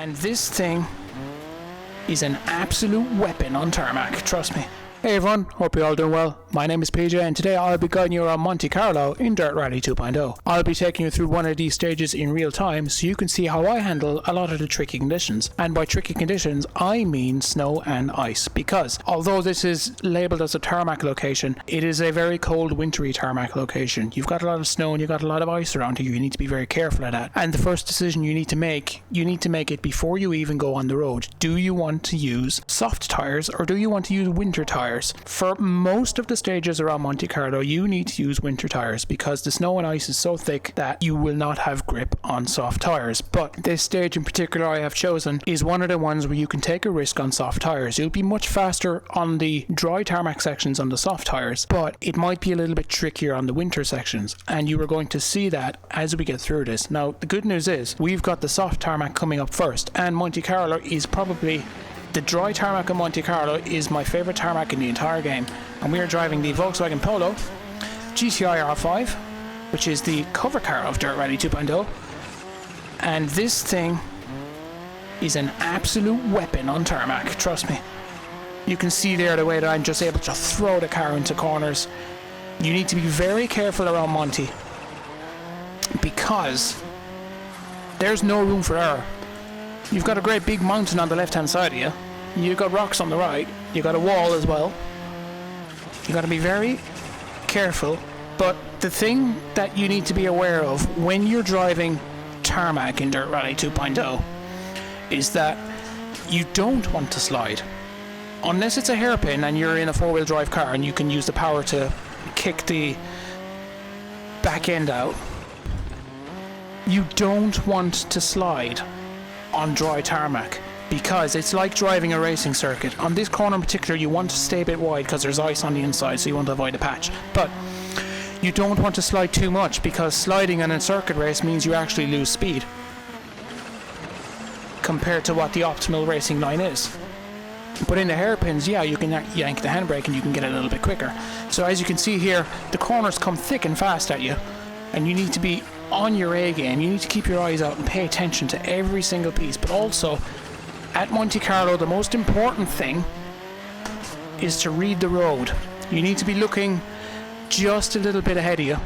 And this thing is an absolute weapon on tarmac, trust me. Hey everyone, hope you're all doing well. My name is PJ and today I'll be guiding you around Monte Carlo in Dirt Rally 2.0. I'll be taking you through one of these stages in real time so you can see how I handle a lot of the tricky conditions. And by tricky conditions, I mean snow and ice. Because although this is labelled as a tarmac location, it is a very cold wintry tarmac location. You've got a lot of snow and you've got a lot of ice around here. You need to be very careful of that. And the first decision you need to make it before you even go on the road. Do you want to use soft tyres or do you want to use winter tyres? For most of the stages around Monte Carlo, you need to use winter tyres because the snow and ice is so thick that you will not have grip on soft tyres. But this stage in particular I have chosen is one of the ones where you can take a risk on soft tyres. You'll be much faster on the dry tarmac sections on the soft tyres, but it might be a little bit trickier on the winter sections, and you are going to see that as we get through this. Now, the good news is we've got the soft tarmac coming up first, and Monte Carlo is probably the dry tarmac of Monte Carlo is my favourite tarmac in the entire game, and we are driving the Volkswagen Polo GTI R5, which is the cover car of Dirt Rally 2.0, and this thing is an absolute weapon on tarmac, trust me. You can see there the way that I'm just able to throw the car into corners. You need to be very careful around Monte because there's no room for error. You've got a great big mountain on the left hand side of you. You've got rocks on the right. You've got a wall as well. You've got to be very careful. But the thing that you need to be aware of when you're driving tarmac in Dirt Rally 2.0 is that you don't want to slide. Unless it's a hairpin and you're in a four-wheel drive car and you can use the power to kick the back end out. You don't want to slide on dry tarmac because it's like driving a racing circuit. On this corner in particular you want to stay a bit wide because there's ice on the inside, so you want to avoid a patch, but you don't want to slide too much because sliding in a circuit race means you actually lose speed compared to what the optimal racing line is. But in the hairpins, yeah, you can yank the handbrake and you can get a little bit quicker. So as you can see here, the corners come thick and fast at you, and you need to be on your A game. You need to keep your eyes out and pay attention to every single piece. But also, at Monte Carlo, the most important thing is to read the road. You need to be looking just a little bit ahead of you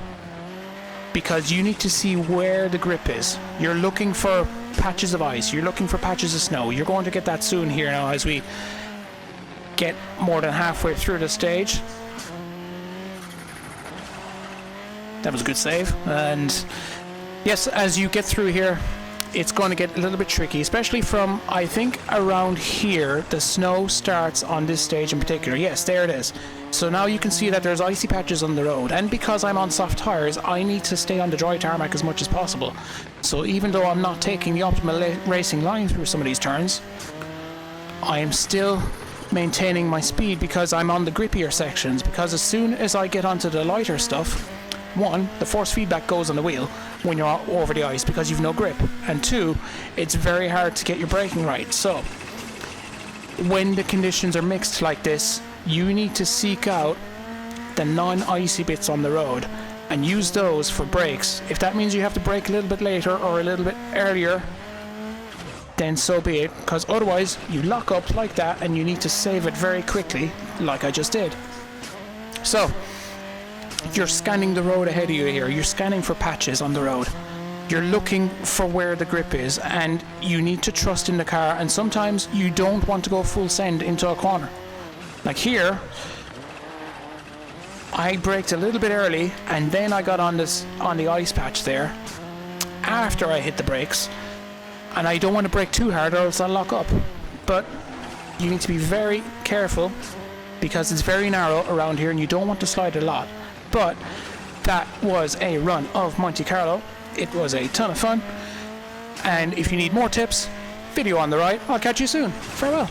because you need to see where the grip is. You're looking for patches of ice. You're looking for patches of snow. You're going to get that soon here now as we get more than halfway through the stage. That was a good save. And yes, as you get through here, it's going to get a little bit tricky, especially from, I think, around here. The snow starts on this stage in particular. Yes, there it is. So now you can see that there's icy patches on the road, and because I'm on soft tyres, I need to stay on the dry tarmac as much as possible. So even though I'm not taking the optimal racing line through some of these turns, I am still maintaining my speed because I'm on the grippier sections, because as soon as I get onto the lighter stuff, one, the force feedback goes on the wheel when you're over the ice because you've no grip, and two, it's very hard to get your braking right. So when the conditions are mixed like this, you need to seek out the non-icy bits on the road and use those for brakes. If that means you have to brake a little bit later or a little bit earlier, then so be it, because otherwise you lock up like that and you need to save it very quickly like I just did. So you're scanning the road ahead of you here. You're scanning for patches on the road. You're looking for where the grip is, and you need to trust in the car, and sometimes you don't want to go full send into a corner. Like here, I braked a little bit early and then I got on the ice patch there after I hit the brakes, and I don't want to brake too hard or else I'll lock up. But you need to be very careful because it's very narrow around here and you don't want to slide a lot. But that was a run of Monte Carlo. It was a ton of fun, and if you need more tips, video on the right. I'll catch you soon. Farewell.